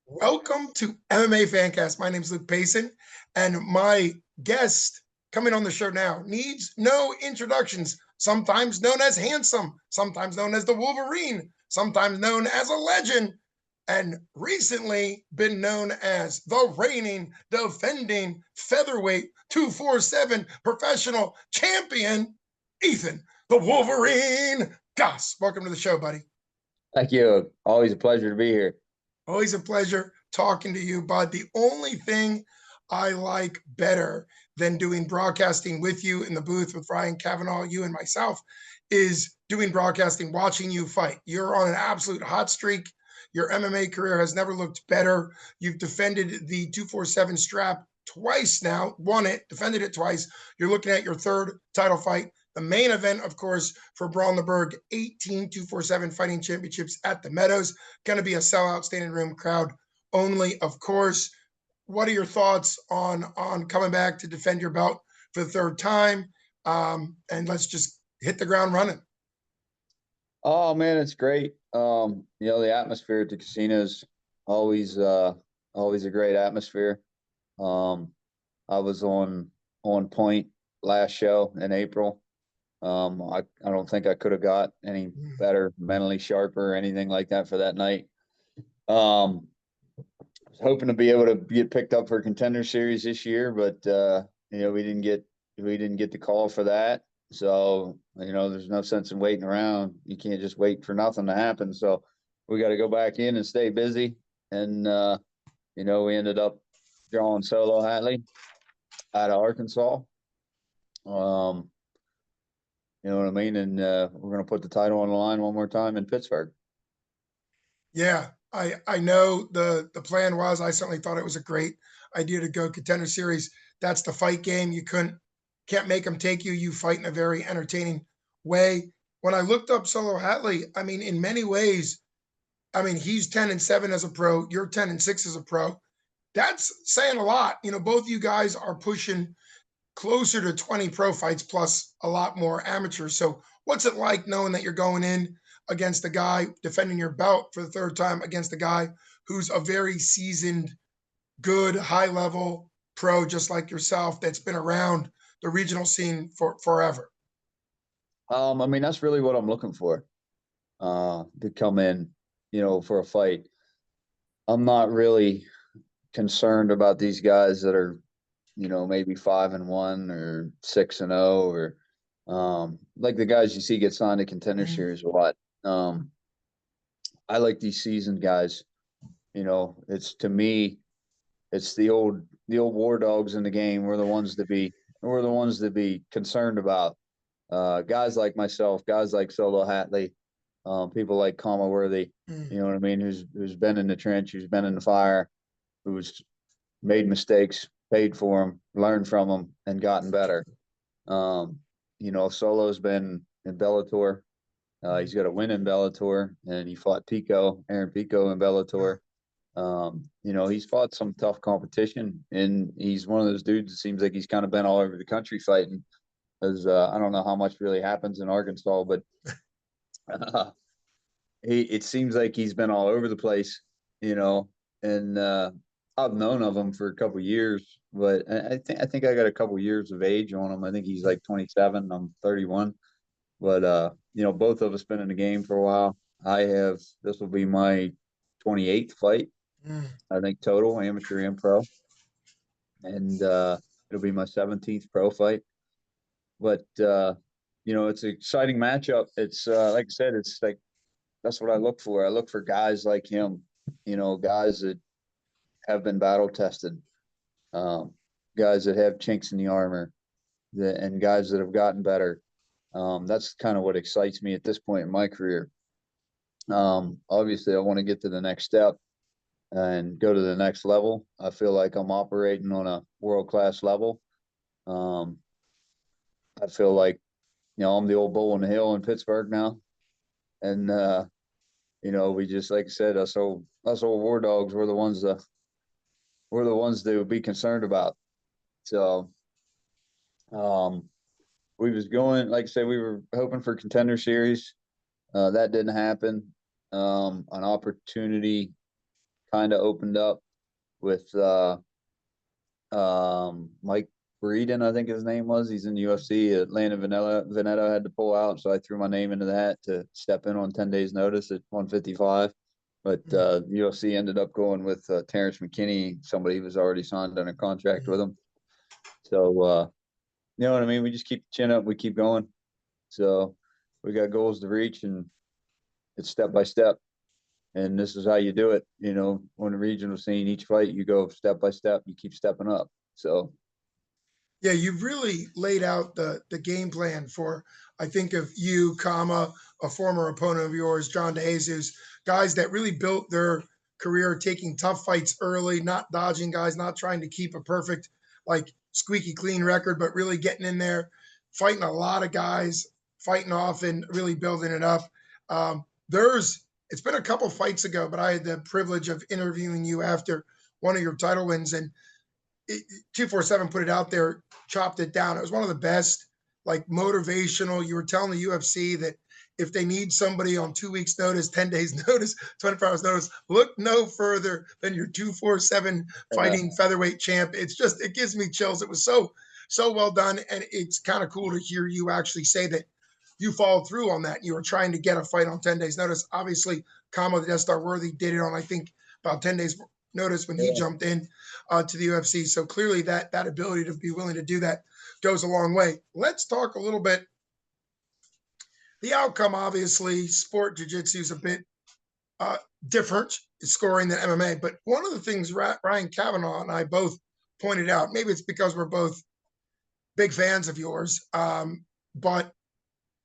Welcome to MMA Fancast. My name is Luke Payson, and my guest coming on the show now needs no introductions. Sometimes known as handsome, sometimes known as the Wolverine, sometimes known as a legend, and recently been known as the reigning, defending featherweight 247 professional champion, Ethan, the Wolverine Goss. Welcome to the show, buddy. Thank you. Always a pleasure to be here. Always a pleasure talking to you, bud. The only thing I like better than doing broadcasting with you in the booth with Ryan Kavanaugh, you and myself, is doing broadcasting, watching you fight. You're on an absolute hot streak. Your MMA career has never looked better. You've defended the 247 strap twice now, won it, defended it twice. You're looking at your third title fight. The main event, of course, for Brawl in the Burgh 18 247 fighting championships at the Meadows. Going to be a sellout standing room crowd only, of course. What are your thoughts on coming back to defend your belt for the third time? And let's just hit the ground running. Oh man, it's great. The atmosphere at the casino is always always a great atmosphere. Um, I was on point last show in April. I don't think I could have got any better, mentally sharper, or anything like that for that night. I was hoping to be able to get picked up for Contender Series this year, but we didn't get the call for that. So, there's no sense in waiting around. You can't just wait for nothing to happen. So we got to go back in and stay busy. And, we ended up drawing Solo Hatley out of Arkansas. You know what I mean? And we're going to put the title on the line one more time in Pittsburgh. Yeah, I know the plan was. I certainly thought it was a great idea to go Contender Series. That's the fight game. You can't make them take you. You fight in a very entertaining way. When I looked up Solo Hatley, I mean, in many ways, I mean, he's 10-7 as a pro. You're 10-6 as a pro. That's saying a lot. Both you guys are pushing closer to 20 pro fights plus a lot more amateurs. So, what's it like knowing that you're going in against a guy defending your belt for the third time against a guy who's a very seasoned, good, high level pro, just like yourself, that's been around the regional scene for forever? That's really what I'm looking for, to come in, for a fight. I'm not really concerned about these guys that are, maybe 5-1 or 6-0 or like the guys you see get signed to Contender Series a lot. I like these seasoned guys. It's, to me, it's the old war dogs in the game. We're the ones to be concerned about. Guys like myself, guys like Solo Hatley, people like Kama Worthy, you know what I mean, who's been in the trench, who's been in the fire, who's made mistakes, paid for them, learned from them, and gotten better. Solo's been in Bellator. He's got a win in Bellator, and he fought Aaron Pico in Bellator. He's fought some tough competition, and he's one of those dudes. It seems like he's kind of been all over the country fighting. Because I don't know how much really happens in Arkansas, but it seems like he's been all over the place, and I've known of him for a couple of years, but I think I got a couple of years of age on him. I think he's like 27. I'm 31, but both of us been in the game for a while. This will be my 28th fight, I think, total, amateur and pro, and it'll be my 17th pro fight. But it's an exciting matchup. It's like I said, it's like that's what I look for. I look for guys like him, guys that have been battle tested, guys that have chinks in the armor, and guys that have gotten better. That's kind of what excites me at this point in my career. Obviously, I want to get to the next step and go to the next level. I feel like I'm operating on a world-class level. I feel like, I'm the old bull on the hill in Pittsburgh now. And, we just, like I said, us old war dogs, we're the ones to be concerned about. So, we was going, like I said, we were hoping for Contender Series. That didn't happen. An opportunity kind of opened up with Mike Breeden, I think his name was. He's in the UFC. Atlanta Veneto had to pull out, so I threw my name into that to step in on 10 days notice at 155. But UFC ended up going with Terrence McKinney, somebody who was already signed on a contract with him. So you know what I mean? We just keep the chin up, we keep going. So we got goals to reach, and it's step by step. And this is how you do it. You know, on the regional scene, each fight you go step by step, you keep stepping up. So Yeah, you've really laid out the game plan for, I think of you, comma, a former opponent of yours, John DeJesus, guys that really built their career taking tough fights early, not dodging guys, not trying to keep a perfect, like squeaky clean record, but really getting in there, fighting a lot of guys, fighting off and really building it up. There's it's been a couple fights ago, but I had the privilege of interviewing you after one of your title wins, and 247 put it out there, chopped it down. It was one of the best, like motivational. You were telling the UFC that if they need somebody on 2 weeks' notice, 10 days' notice, 24 hours' notice, look no further than your 247 fighting featherweight champ. It's just, it gives me chills. It was so well done. And it's kind of cool to hear you actually say that you followed through on that. You were trying to get a fight on 10 days' notice. Obviously, Kama the Death Star Worthy did it on, I think, about 10 days notice when he jumped in to the UFC. So clearly that ability to be willing to do that goes a long way. Let's talk a little bit. The outcome, obviously, sport jiu-jitsu is a bit different scoring than MMA. But one of the things Ryan Kavanaugh and I both pointed out, maybe it's because we're both big fans of yours, but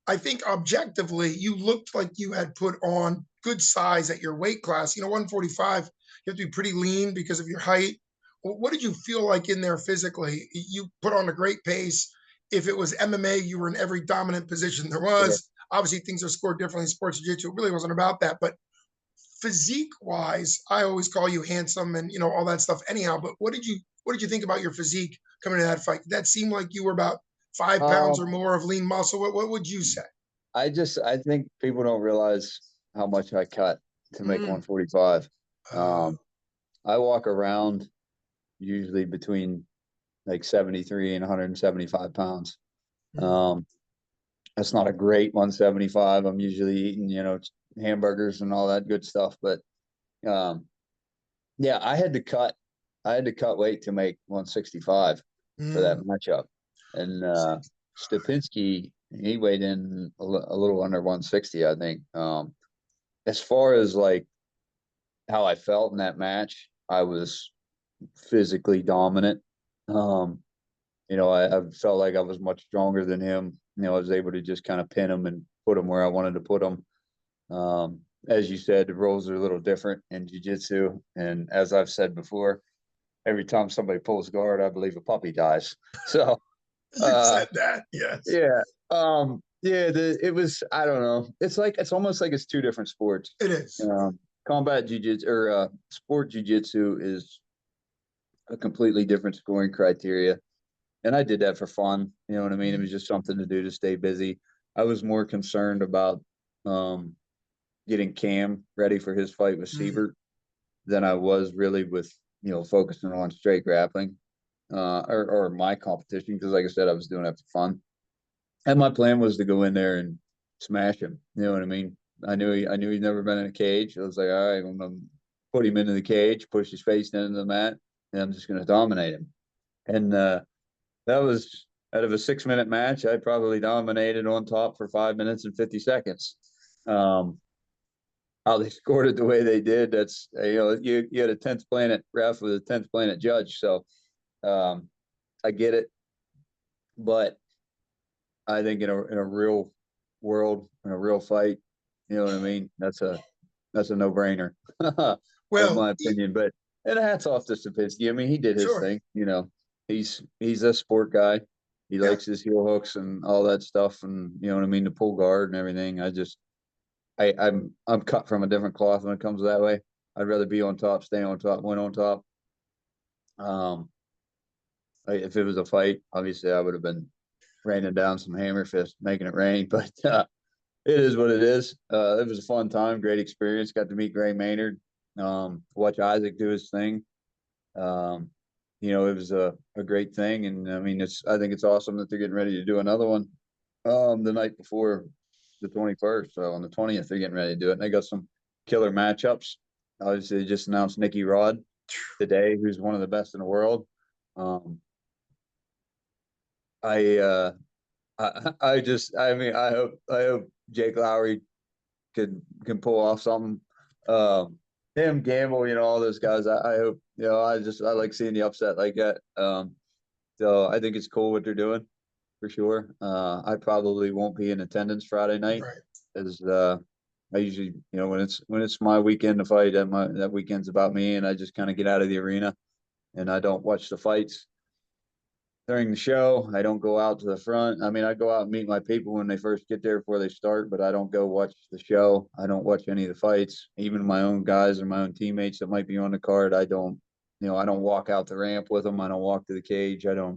I think objectively, you looked like you had put on good size at your weight class. 145, you have to be pretty lean because of your height. What did you feel like in there physically? You put on a great pace. If it was MMA, you were in every dominant position there yeah. was. Obviously, things are scored differently in sports jiu-jitsu. It really wasn't about that. But physique-wise, I always call you handsome and all that stuff anyhow. But what did you think about your physique coming to that fight? Did that seem like you were about 5 pounds or Um, more of lean muscle? What would you say? I think people don't realize how much I cut to make Mm. 145. Uh, I walk around usually between like 73 and 175 pounds. mm, Um, that's not a great 175. I'm usually eating, hamburgers and all that good stuff. But yeah, I had to cut weight to make 165 for that mm, matchup. And Stupinski, he weighed in a little under 160, I think. As far as like how I felt in that match, I was physically dominant. Um, I felt like I was much stronger than him. I was able to just kind of pin him and put him where I wanted to put him. As you said, the roles are a little different in jiu-jitsu. And as I've said before, every time somebody pulls guard, I believe a puppy dies. So, you uh, said that, yes. yeah. Yeah, it was, I don't know. It's almost like it's two different sports. It is. Combat jiu-jitsu or sport jiu-jitsu is a completely different scoring criteria. And I did that for fun. You know what I mean? It was just something to do to stay busy. I was more concerned about um, getting Cam ready for his fight with Mm, Siebert than I was really with, focusing on straight grappling or my competition. Because like I said, I was doing it for fun. And my plan was to go in there and smash him. You know what I mean? I knew he'd never been in a cage. I was like, all right, I'm gonna put him into the cage, push his face into the mat, and I'm just gonna dominate him. And that was out of a 6 minute match. I probably dominated on top for 5 minutes and 50 seconds. Um, how they scored it the way they did, that's you had a 10th planet ref with a 10th planet judge, so um, I get it, but I think in a real world, in a real fight, you know what I mean. That's a no brainer, in well, my opinion. But and hats off to Sapinski. I mean, he did his sure. thing. He's a sport guy. He Yeah. likes his heel hooks and all that stuff, and you know what I mean, the pull guard and everything. I'm cut from a different cloth when it comes that way. I'd rather be on top, stay on top, win on top. Um, if it was a fight, obviously I would have been raining down some hammer fist, making it rain. But it is what it is. It was a fun time, great experience. Got to meet Gray Maynard. watch Isaac do his thing. Um, it was a great thing. And I mean, I think it's awesome that they're getting ready to do another one, the night before the 21st. So on the 20th, they're getting ready to do it. And they got some killer matchups. Obviously, they just announced Nicky Rod today, who's one of the best in the world. Um, I, I mean, I hope Jake Lowry can pull off something. Him, Gamble, all those guys. I hope, I like seeing the upset like that. So I think it's cool what they're doing for sure. I probably won't be in attendance Friday night, Right. as I usually, when it's my weekend to fight, that weekend's about me, and I just kind of get out of the arena and I don't watch the fights during the show. I don't go out to the front. I mean, I go out and meet my people when they first get there before they start, but I don't go watch the show. I don't watch any of the fights, even my own guys or my own teammates that might be on the card. I don't walk out the ramp with them. I don't walk to the cage. I give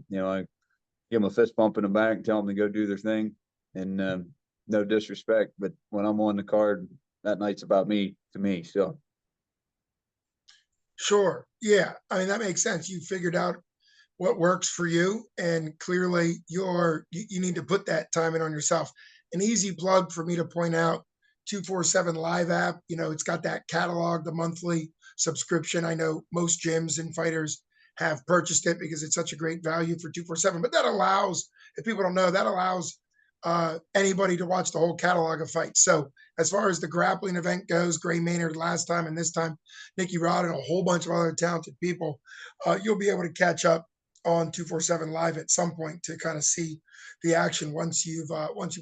them a fist bump in the back and tell them to go do their thing. And no disrespect, but when I'm on the card, that night's about me to me. So Sure. Yeah. I mean, that makes sense. You figured out what works for you, and clearly you need to put that time in on yourself. An easy plug for me to point out: 247 Live app. It's got that catalog, the monthly subscription. I know most gyms and fighters have purchased it because it's such a great value for 247. But that allows, if people don't know, that allows anybody to watch the whole catalog of fights. So as far as the grappling event goes, Gray Maynard last time and this time, Nicky Rod and a whole bunch of other talented people, you'll be able to catch up on 247 Live at some point to kind of see the action once you've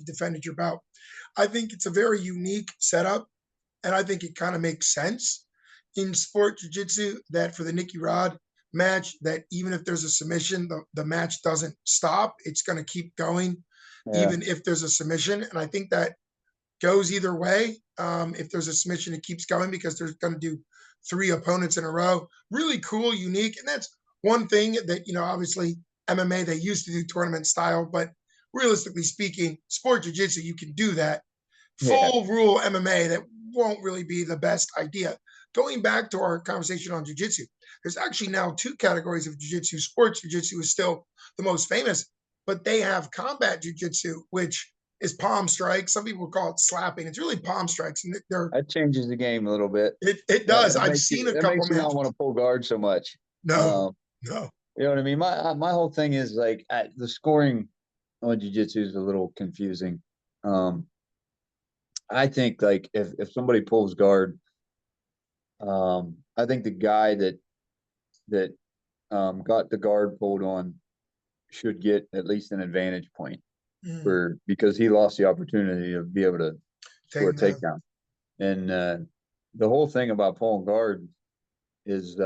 defended your bout. I think it's a very unique setup, and I think it kind of makes sense in sport jiu-jitsu that for the Nicky Rod match, that even if there's a submission, the match doesn't stop. It's going to keep going, yeah, even if there's a submission. And I think that goes either way. If there's a submission, it keeps going because they're going to do three opponents in a row. Really cool, unique. And that's one thing that, obviously MMA, they used to do tournament style, but realistically speaking, sport jiu-jitsu, you can do that. yeah, Full rule MMA, that won't really be the best idea. Going back to our conversation on jiu-jitsu, there's actually now two categories of jiu-jitsu. Sports jiu-jitsu is still the most famous, but they have combat jiu-jitsu, which is palm strikes. Some people call it slapping. It's really palm strikes, and that changes the game a little bit. it That, does. that I've makes seen you a that couple makes you not matches. want to pull guard so much. No, Um, no, you know what I mean? My whole thing is like the scoring on jiu-jitsu is a little confusing. Um, I think like if somebody pulls guard, I think the guy that got the guard pulled on should get at least an advantage point because he lost the opportunity to be able to take score a them down. takedown. And the whole thing about pulling guard is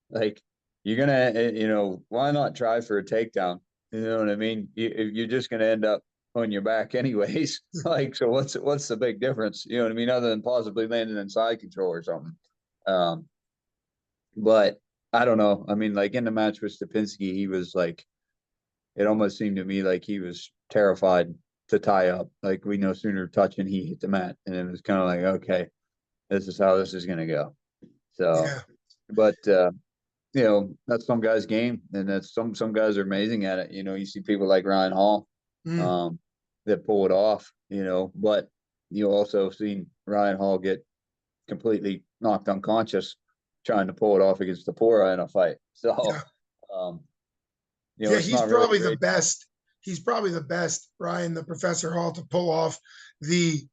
like you're gonna why not try for a takedown? You know what I mean? You're just gonna end up on your back anyways. Like, so what's the big difference? You know what I mean? Other than possibly landing in side control or something. Um, but I don't know. I mean, like in the match with Stepinski, he was like, it almost seemed to me like he was terrified to tie up. Like we no sooner touching, he hit the mat, and it was kind of like, okay, this is how this is gonna go. So, Yeah. but that's some guy's game, and that's some guys are amazing at it. You see people like Ryan Hall, Mm. um, that pull it off. But you also seen Ryan Hall get completely knocked unconscious trying to pull it off against the Pora in a fight. So, Yeah. um, Yeah, it's not really great. he's probably the best, Ryan, the Professor Hall, to pull off the Yeah,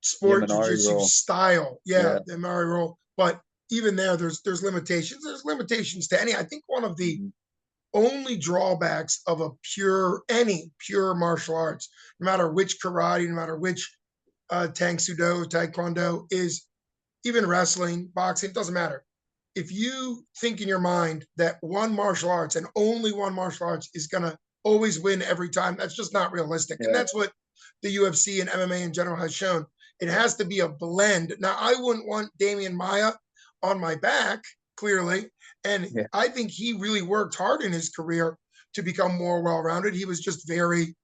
sport Minari jiu-jitsu roll. style. Yeah, Yeah. the Mari roll. But even there's limitations. There's limitations to any. I think one of the Mhm. only drawbacks of any pure martial arts, no matter which karate, no matter which tang sudo, taekwondo, is even wrestling, boxing, it doesn't matter. If you think in your mind that one martial arts and only one martial arts is going to always win every time, that's just not realistic. And Yeah. that's what the UFC and MMA in general has shown. It has to be a blend. Now, I wouldn't want Damian Maya on my back, clearly. And Yeah. I think he really worked hard in his career to become more well rounded. He was just very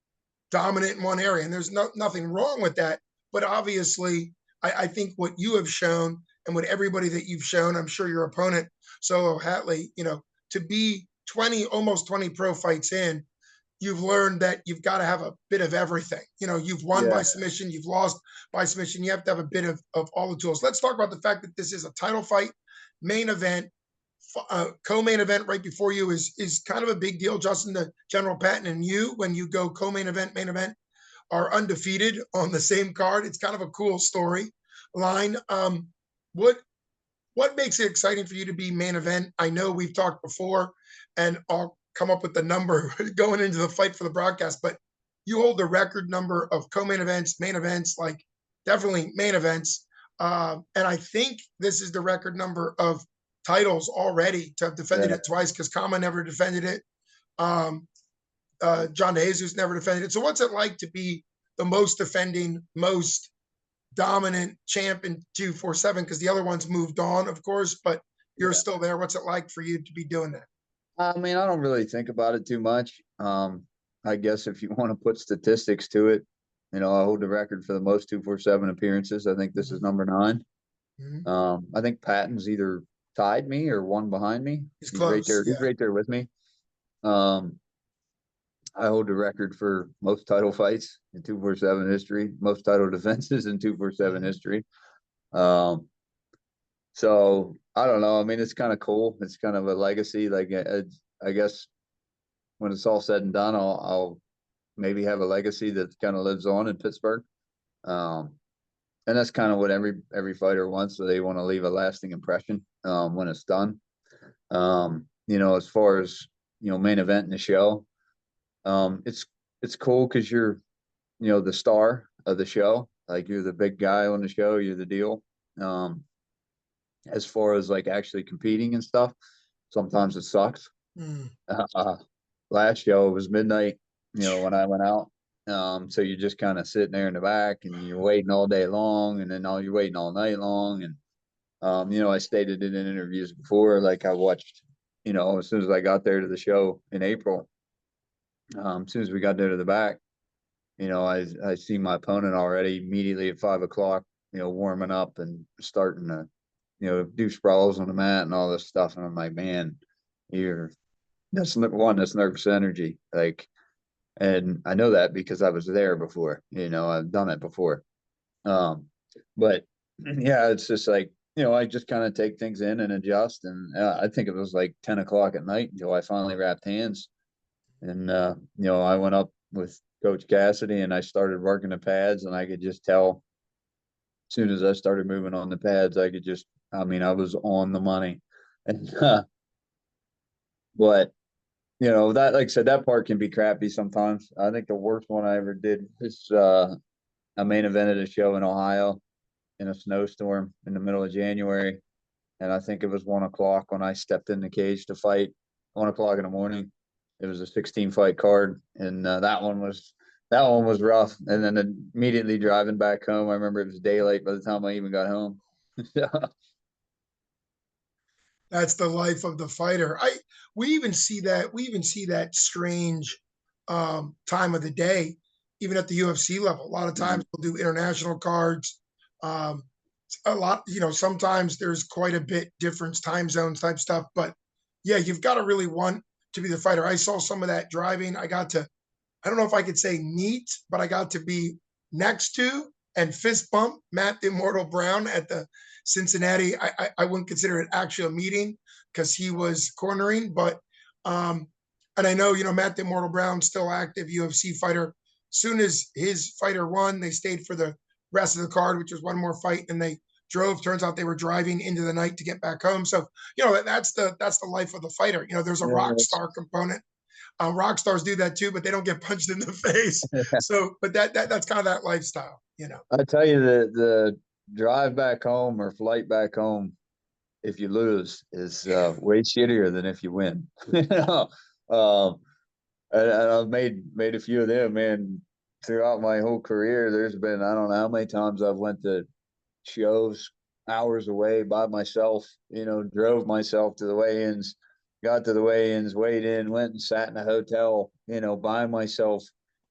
dominant in one area. And there's nothing wrong with that. But obviously, I think what you have shown and with everybody that you've shown, I'm sure your opponent, Solo Hatley, to be 20, almost 20 pro fights in, you've learned that you've got to have a bit of everything. You've won Yeah. by submission, you've lost by submission. You have to have a bit of all the tools. Let's talk about the fact that this is a title fight, main event, co-main event right before you is kind of a big deal. Justin, the General Patton and you, when you go co-main event, main event, are undefeated on the same card. It's kind of a cool story line. What makes it exciting for you to be main event? I know we've talked before, and I'll come up with the number going into the fight for the broadcast, but you hold the record number of co-main events, main events, like definitely main events. And I think this is the record number of titles already to have defended Yeah. it twice, because Kama never defended it. John DeJesus never defended it. So what's it like to be the most defending, most dominant champ in 247? Because the other ones moved on, of course, but you're still there. What's it like for you to be doing that? I mean, I don't really think about it too much. I guess if you want to put statistics to it, I hold the record for the most 247 appearances. I think this is number 9. I think Patton's either tied me or one behind me. He's He's right close. there. He's Yeah. right there with me. I hold the record for most title fights in 247 history, most title defenses in 247 history. So I don't know. I mean, it's kind of cool. It's kind of a legacy. Like, I guess when it's all said and done, I'll maybe have a legacy that kind of lives on in Pittsburgh. And that's kind of what every fighter wants. So they want to leave a lasting impression when it's done. As far as main event in the show, it's cool because you're the star of the show. Like, you're the big guy on the show. You're the deal. As far as like actually competing and stuff, sometimes it sucks. Last show it was midnight, when I went out. So you're just kind of sitting there in the back and you're waiting all day long, and then you're waiting all night long. And I stated it in interviews before, like I watched, as soon as I got there to the show in April, as soon as we got there to the back, I see my opponent already immediately at 5 o'clock, warming up and starting to, do sprawls on the mat and all this stuff. And I'm like, man, that's nervous energy. Like, and I know that because I was there before, I've done it before. But yeah, it's just like, I just kind of take things in and adjust. And I think it was like 10 o'clock at night until I finally wrapped hands. And, I went up with Coach Cassidy and I started working the pads, and I could just tell as soon as I started moving on the pads, I was on the money. And, but, that, like I said, that part can be crappy sometimes. I think the worst one I ever did is a main event at a show in Ohio in a snowstorm in the middle of January. And I think it was 1 o'clock when I stepped in the cage to fight. 1 o'clock in the morning. It was a 16 fight card, and that one was rough. And then immediately driving back home, I remember it was daylight by the time I even got home. That's the life of the fighter. We even see that strange time of the day, even at the UFC level. A lot of times we'll do international cards. A lot, sometimes there's quite a bit difference, time zones type stuff. But yeah, you've got to really want to be the fighter. I saw some of that driving. I don't know if I could say meet, but I got to be next to and fist bump Matt the Immortal Brown at the Cincinnati. I wouldn't consider it actually a meeting because he was cornering, but and I know, Matt the Immortal Brown, still active UFC fighter. Soon as his fighter won, they stayed for the rest of the card, which was one more fight, and they drove. Turns out they were driving into the night to get back home. So, that's the life of the fighter. There's a rock star component. Rock stars do that too, but they don't get punched in the face. So, but that's kind of that lifestyle. I tell you, the drive back home or flight back home, if you lose, is way shittier than if you win. And I've made a few of them, man. Throughout my whole career, there's been, I don't know how many times I've went to shows hours away by myself, drove myself to the weigh-ins, got to the weigh-ins, weighed in, went and sat in a hotel, by myself,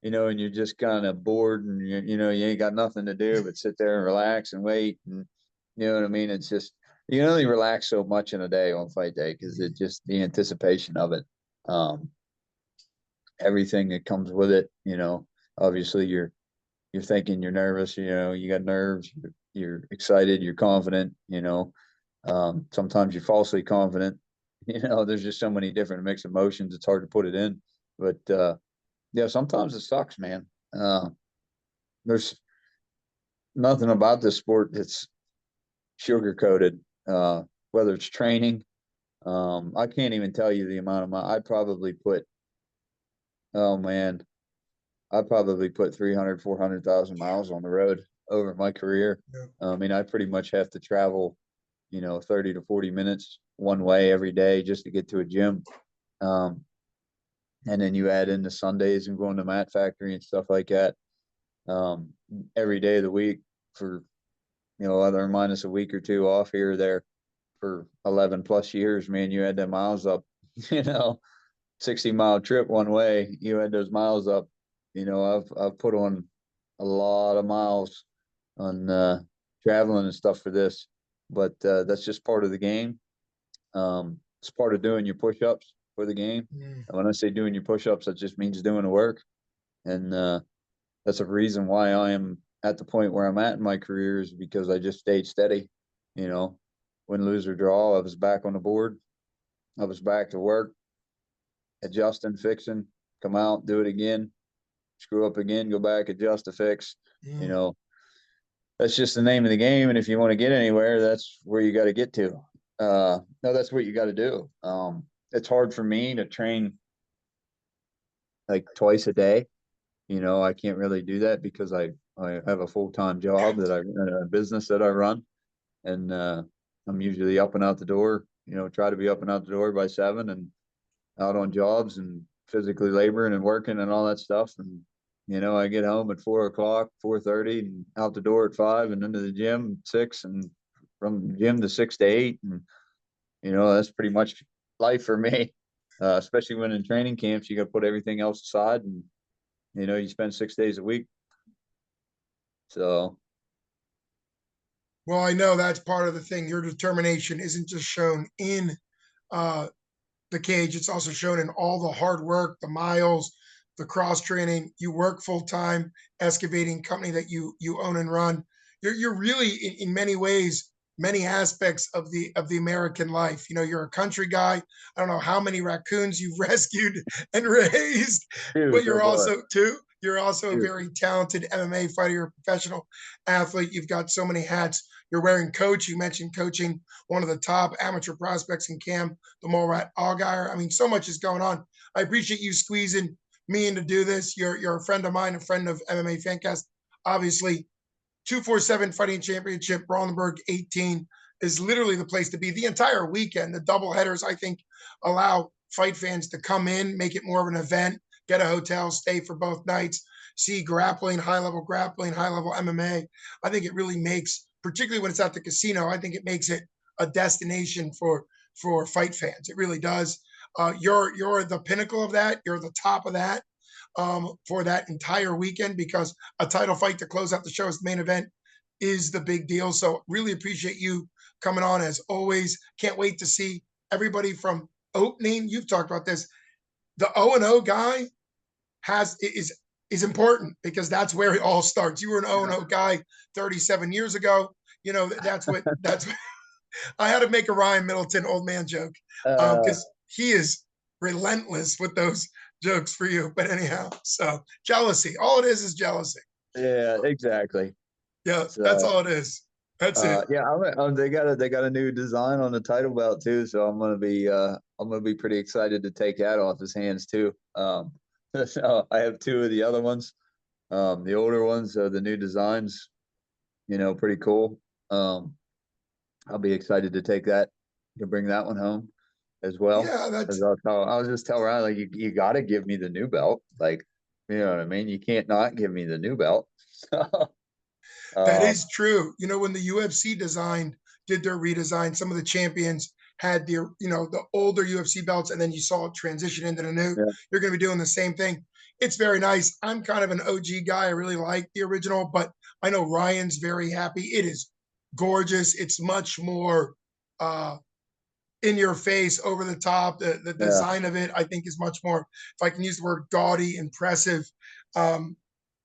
and you're just kind of bored, and you ain't got nothing to do but sit there and relax and wait. And, You know what I mean? It's just, you can only relax so much in a day on fight day because it just the anticipation of it, um, everything that comes with it. Obviously you're thinking, you're nervous. You got nerves. You're excited. You're confident. Sometimes you're falsely confident. There's just so many different mixed emotions. It's hard to put it in, but yeah, sometimes it sucks, man. There's nothing about this sport that's sugar coated. Whether it's training, I can't even tell you the amount of I probably put, oh man, I probably put 300, 400,000 miles on the road over my career. Yeah. I mean, I pretty much have to travel, 30 to 40 minutes one way every day just to get to a gym. Um, and then you add in the Sundays and going to Mat Factory and stuff like that. Um, every day of the week for, other minus a week or two off here or there for 11 plus years, man, you add them miles up, 60-mile trip one way, you add those miles up. I've put on a lot of miles on traveling and stuff for this, but that's just part of the game. It's part of doing your push-ups for the game. Mm. And when I say doing your push-ups, that just means doing the work. And that's a reason why I am at the point where I'm at in my career, is because I just stayed steady. Win, lose, or draw, I was back on the board. I was back to work, adjusting, fixing, come out, do it again, screw up again, go back, adjust to fix. Mm. That's just the name of the game. And if you want to get anywhere, that's where you got to get to. No, that's what you got to do. It's hard for me to train like twice a day. I can't really do that because I have a full-time job that a business that I run, and I'm usually up and out the door, try to be up and out the door by 7 and out on jobs and physically laboring and working and all that stuff. And, I get home at 4 o'clock, 4:30 and out the door at 5 and into the gym at 6 and from the gym to 6 to 8. And, that's pretty much life for me. Especially when in training camps, you got to put everything else aside and, you spend 6 days a week. So, Well, I know that's part of the thing. Your determination isn't just shown in uh, the cage; it's also shown in all the hard work, the miles, the cross training. You work full time, excavating company that you own and run. You're really in many ways, many aspects of the American life. You're a country guy. I don't know how many raccoons you've rescued and raised, but so you're far, also too. You're also a dude. very talented MMA fighter. You're a professional athlete. You've got so many hats. You're wearing coach. You mentioned coaching one of the top amateur prospects in Cam, the Mole Rat Allgaier. I mean, so much is going on. I appreciate you squeezing me in to do this. You're a friend of mine, a friend of MMA Fancast. Obviously, 247 Fighting Championship, Burgh 18 is literally the place to be the entire weekend. The double headers, I think, allow fight fans to come in, make it more of an event, get a hotel, stay for both nights, see grappling, high level MMA. I think it really makes, particularly when it's at the casino, I think it makes it a destination for fight fans. It really does. You're the pinnacle of that. You're the top of that for that entire weekend, because a title fight to close out the show as the main event is the big deal. So really appreciate you coming on as always. Can't wait to see everybody from opening. You've talked about this. The 0-0 guy is important because that's where it all starts. You were an 0-0 guy 37 years ago. That's what I had to make a Ryan Middleton old man joke Uh, because he is relentless with those jokes for you. But anyhow, so jealousy. All it is jealousy. yeah, exactly. Yeah, that's So, all it is. That's it. yeah, they got a new design on the title belt too, so I'm gonna be pretty excited to take that off his hands too. So I have two of the other ones, the older ones, the new designs, pretty cool. I'll be excited to take that to bring that one home as well. Yeah, As I'll just tell Ryan, like, you got to give me the new belt, like, you know what I mean. You can't not give me the new belt. that um, is true. When the UFC did their redesign, some of the champions had the older UFC belts, and then you saw it transition into the new. yeah, You're going to be doing the same thing. It's very nice. I'm kind of an OG guy. I really like the original, but I know Ryan's very happy. It is gorgeous. It's much more in your face, over the top. The Yeah. design of it, I think, is much more, if I can use the word, gaudy, impressive. Um,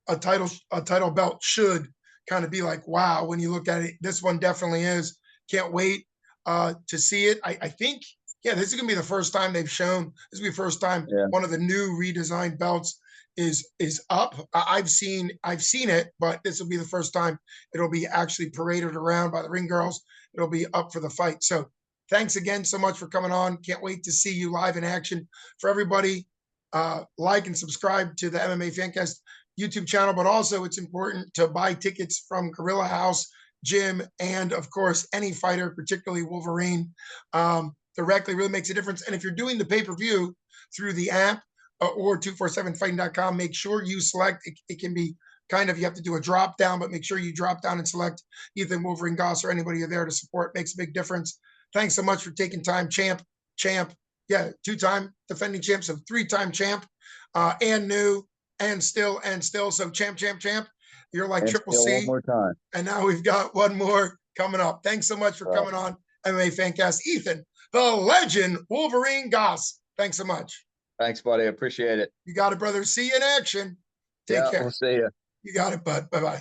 a title belt should kind of be like, wow, when you look at it. This one definitely is. Can't wait to see it. I think, yeah, this is gonna be the first time they've shown. This will be the first time Yeah. one of the new redesigned belts is up. I've seen it, but this will be the first time it'll be actually paraded around by the ring girls. It'll be up for the fight. So thanks again so much for coming on. Can't wait to see you live in action. For everybody, like and subscribe to the MMA Fancast YouTube channel, but also it's important to buy tickets from Gorilla House, Jim, and of course, any fighter, particularly Wolverine, directly really makes a difference. And if you're doing the pay-per-view through the app or 247fighting.com, make sure you select, it can be kind of, you have to do a drop down, but make sure you drop down and select Ethan Wolverine Goss or anybody you're there to support. Makes a big difference. Thanks so much for taking time, champ. Yeah, two-time defending champ, so three-time champ, and new, and still. So champ. You're like And triple still one C. more time. And now we've got one more coming up. Thanks so much for coming on MMA Fancast. Ethan, the legend, Wolverine Goss. Thanks so much. Thanks, buddy. I appreciate it. You got it, brother. See you in action. Take Yeah, care. we'll see you. You got it, bud. Bye-bye.